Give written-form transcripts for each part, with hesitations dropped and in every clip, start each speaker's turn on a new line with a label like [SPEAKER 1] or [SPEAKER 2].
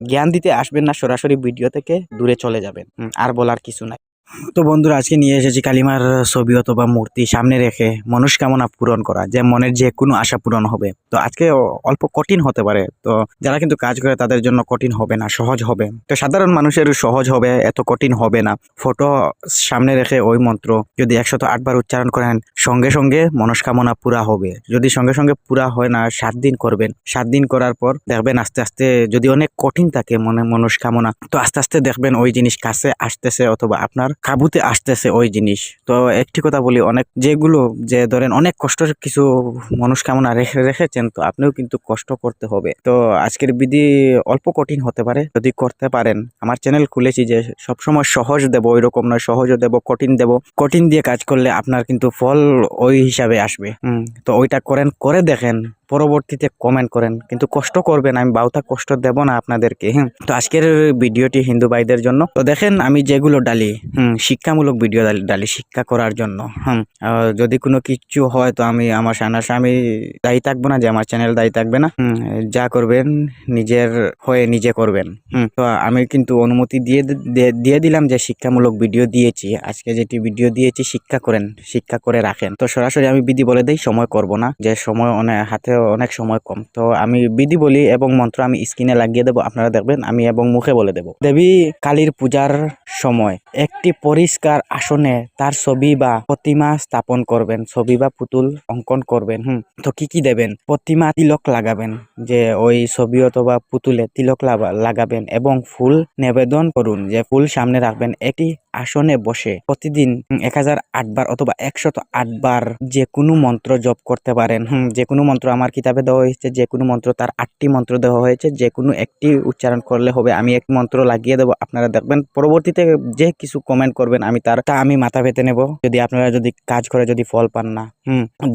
[SPEAKER 1] জ্ঞান দিতে আসবেন না, সরাসরি ভিডিও থেকে দূরে চলে যাবেন। আর বলার কিছু নাই। তো বন্ধুরা, আজকে নিয়ে এসেছি কালিমার ছবি অথবা মূর্তি সামনে রেখে মনস্কামনা পূরণ করা, যে মনের যে কোনো আশা পূরণ হবে। তো আজকে অল্প কঠিন হতে পারে, তো যারা কিন্তু কাজ করে তাদের জন্য কঠিন হবে না, সহজ হবে। তো সাধারণ মানুষের সহজ হবে, এত কঠিন হবে না। ফটো সামনে রেখে ওই মন্ত্র যদি 108 বার উচ্চারণ করেন, সঙ্গে সঙ্গে মনস্কামনা পুরা হবে। যদি সঙ্গে সঙ্গে পুরা হয় না, 7 দিন করবেন। 7 দিন করার পর দেখবেন আস্তে আস্তে, যদি অনেক কঠিন থাকে মনস্কামনা, তো আস্তে আস্তে দেখবেন ওই জিনিস কাছে আসতেছে অথবা আপনার কাবুতে আসতেছে ওই জিনিস। তো একটি কথা বলি, অনেক যেগুলো যে ধরেন অনেক কষ্টের কিছু মনস্কামনা রেখেছেন, তো আপনিও কিন্তু কষ্ট করতে হবে। তো আজকের বিধি অল্প কঠিন হতে পারে, যদি করতে পারেন। আমার চ্যানেল খুলেছি যে সবসময় সহজ দেব, ওই রকম নয়, সহজও দেব, কঠিন দেব। কঠিন দিয়ে কাজ করলে আপনার কিন্তু ফল ওই হিসাবে আসবে। তো ওইটা করেন, করে দেখেন, পরবর্তীতে কমেন্ট করেন, কিন্তু কষ্ট করবেন। আমি বাউতা কষ্ট দেব না আপনাদেরকে। তো আজকের ভিডিওটি হিন্দু ভাইদের জন্য। তো দেখেন আমি যেগুলো ডালি, শিক্ষামূলক ভিডিও ডালি শিক্ষা করার জন্য। যদি কোনো কিছু হয় তো আমি আমার সামনাসামনি দায়ী থাকবো না, যে আমার চ্যানেল দায়ী থাকবে না। যা করবেন নিজের হয়ে নিজে করবেন। তো আমি কিন্তু অনুমতি দিয়ে দিলাম যে শিক্ষামূলক ভিডিও দিয়েছি। আজকে যেটি ভিডিও দিয়েছি, শিক্ষা করেন, শিক্ষা করে রাখেন। তো সরাসরি আমি বিধি বলে দেই, সময় করব না, যে সময় হাতে অনেক সময় কম। তো আমি বিধি বলি এবং মন্ত্র আমি স্ক্রিনে লাগিয়ে দেবো, আপনারা দেখবেন আমি এবং মুখে বলে দেব। দেবী কালীর পূজার সময় একটি পরিষ্কার আসনে তার ছবি বা প্রতিমা স্থাপন করবেন, ছবি বা পুতুল অঙ্কন করবেন। তো কি দেবেন? প্রতিমা তিলক লাগাবেন, যে ওই ছবি অথবা পুতুলে তিলক লাগাবেন এবং ফুল নিবেদন করুন, যে ফুল সামনে রাখবেন। একটি আসনে বসে প্রতিদিন 1008 বার অথবা 108 বার যে কোনো মন্ত্র জপ করতে পারেন। যে কোনো মন্ত্র আমার কিতাবে দেওয়া হয়েছে, যে কোনো মন্ত্র, তার 8টি মন্ত্র দেওয়া হয়েছে, যে কোনো একটি উচ্চারণ করলে হবে। আমি এক মন্ত্র লাগিয়ে দেবো, আপনারা দেখবেন। পরবর্তীতে যে কিছু কমেন্ট করবেন, তা আমি মাথা পেতে নেব, যদি আপনারা যদি কাজ করে যদি ফল পান না।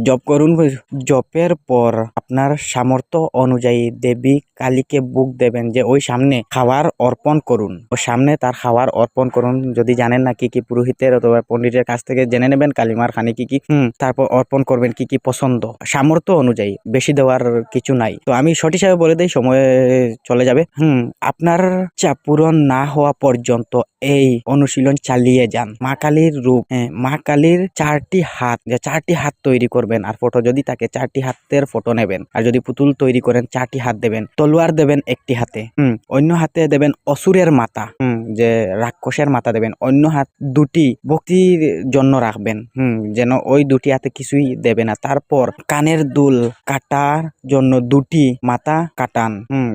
[SPEAKER 1] জপ করুন। জপের পর আপনার সামর্থ্য অনুযায়ী দেবী কালীকে বুক দেবেন, যে ওই সামনে খাবার অর্পণ করুন, ও সামনে তার খাবার অর্পণ করুন। যদি জানেন না কি পুরোহিতের অথবা পণ্ডিতের কাছ থেকে জেনে নেবেন কালিমার খানি কি। তারপর অর্পণ করবেন কি পছন্দ, সামর্থ্য অনুযায়ী, বেশি দেওয়ার কিছু নাই। তো আমি সঠিক হিসাবে বলে দেই, সময় চলে যাবে। আপনার চাপ পূরণ না হওয়া পর্যন্ত এই অনুশীলন চালিয়ে যান। মা কালীর রূপ, মা কালীর 4টি হাত, যে 4টি হাত তৈরি করবেন। আর ফটো যদি থাকে 4টি হাতের ফটো নেবেন। আর যদি পুতুল তৈরি করেন 4টি হাত দেবেন। তলোয়ার দেবেন একটি হাতে, অন্য হাতে দেবেন অসুরের মাথা, যে রাক্ষসের মাথা দেবেন। অন্য হাত দুটি ভক্তির জন্য রাখবেন, যেন ওই দুটি হাতে কিছুই দেবে না। তারপর কানের দুল কাটার জন্য দুটি মাথা কাটান,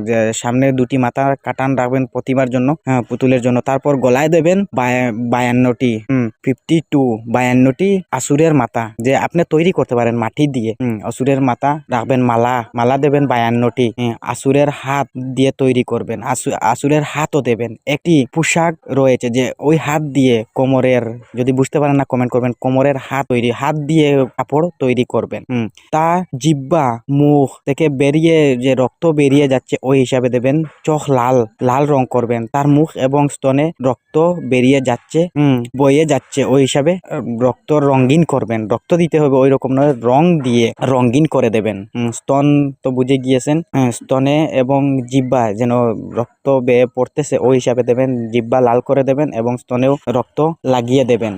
[SPEAKER 1] যে সামনে দুটি মাথা কাটান রাখবেন প্রতিমার জন্য, পুতুলের জন্য। তারপর গলায় দেবেন 52টি 52টি আসুরের মাথা, যে আপনি তৈরি করতে পারেন মাটি দিয়ে। আসুরের মাথা রাখবেন। মালা দেবেন 52টি। আসুরের হাত দিয়ে তৈরি করবেন। আসুরের হাতও দেবেন। একটি পোশাক রয়েছে, যে ওই হাত দিয়ে কোমরের, যদি বুঝতে পারেন না কমেন্ট করবেন, কোমরের হাত দিয়ে কাপড় তৈরি করবেন। তা জিহ্বা মুখ থেকে বেরিয়ে যে রক্ত বেরিয়ে যাচ্ছে ওই হিসাবে দেবেন। চোখ লাল রং করবেন। তার মুখ এবং স্তনে রক্ত বেরিয়ে যাচ্ছে, বয়ে যাচ্ছে, ওই হিসাবে রক্ত রঙিন করবেন। রক্ত দিতে হবে ওই রকম নয়, রং দিয়ে রঙিন করে দেবেন। স্তন তো বুঝে গিয়েছেন, স্তনে এবং জিহ্বা যেন রক্ত বেয়ে পড়তেছে ওই হিসাবে দেবেন। জিহ্বা লাল করে দেবেন এবং স্তনেও রক্ত লাগিয়ে দেবেন।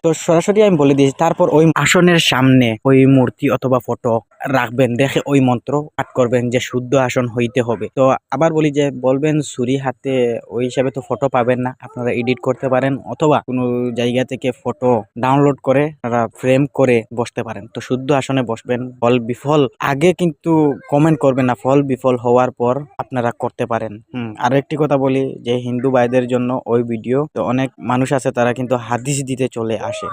[SPEAKER 1] তো সরাসরি আমি বলে দিয়েছি। তারপর ওই আসনের সামনে ওই মূর্তি অথবা ফটো রাখবেন, রেখে ওই মন্ত্র পাঠ করবেন, যে শুদ্ধ আসন হইতে হবে। তো আবার বলি, যে বলবেন ছুরি হাতে, ওই হিসাবে তো ফটো পাবেন না। আপনারা এডিট করতে পারেন অথবা কোনো জায়গা থেকে ফটো ডাউনলোড করে আপনারা ফ্রেম করে বসতে পারেন। তো শুদ্ধ আসনে বসবেন। ফল বিফল আগে কিন্তু কমেন্ট করবেন না, ফল বিফল হওয়ার পর আপনারা করতে পারেন। আরো একটি কথা বলি, যে হিন্দু ভাইদের জন্য ওই ভিডিও। তো অনেক মানুষ আছে তারা কিন্তু হাদিস দিতে চলে আসে।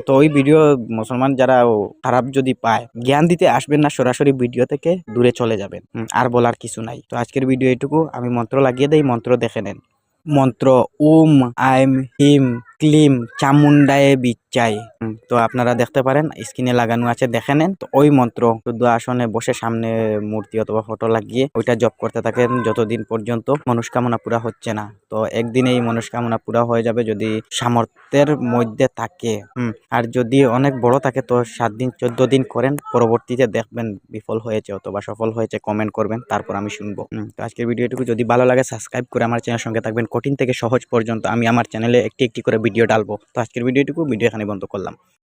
[SPEAKER 1] তো ওই ভিডিও মুসলমান যারা খারাপ যদি পায়, জ্ঞান দিতে আসবেন না, সরাসরি ভিডিও থেকে দূরে চলে যাবেন। আর বলার কিছু নাই। তো আজকের ভিডিও এটুকু। আমি মন্ত্র লাগিয়ে দেই, মন্ত্র দেখে নেন। মন্ত্র ওম আইম হিম ক্লিম চামুন্ডায় বিচ্চাই। তো আপনারা দেখতে পারেন স্ক্রিনে লাগানো আছে, দেখে নেন। তো ওই মন্ত্র শুদ্ধ আসনে বসে সামনে মূর্তি অথবা ফটো লাগিয়ে ওইটা জপ করতে থাকেন যতদিন পর্যন্ত মনস্কামনা পুরা হচ্ছে না। তো একদিন এই মনস্কামনা পুরা হয়ে যাবে যদি সামর্থ্যের মধ্যে থাকে। আর যদি অনেক বড় থাকে তো 7 দিন 14 দিন করেন, পরবর্তীতে দেখবেন বিফল হয়েছে অথবা সফল হয়েছে, কমেন্ট করবেন, তারপর আমি শুনবো। তো আজকের ভিডিওটুকু যদি ভালো লাগে সাবস্ক্রাইব করে আমার চ্যানেলের সঙ্গে থাকবেন। কঠিন থেকে সহজ পর্যন্ত আমি আমার চ্যানেলে একটি একটি করে ভিডিও ডালবো। তো আজকের ভিডিও এখানে বন্ধ করলাম।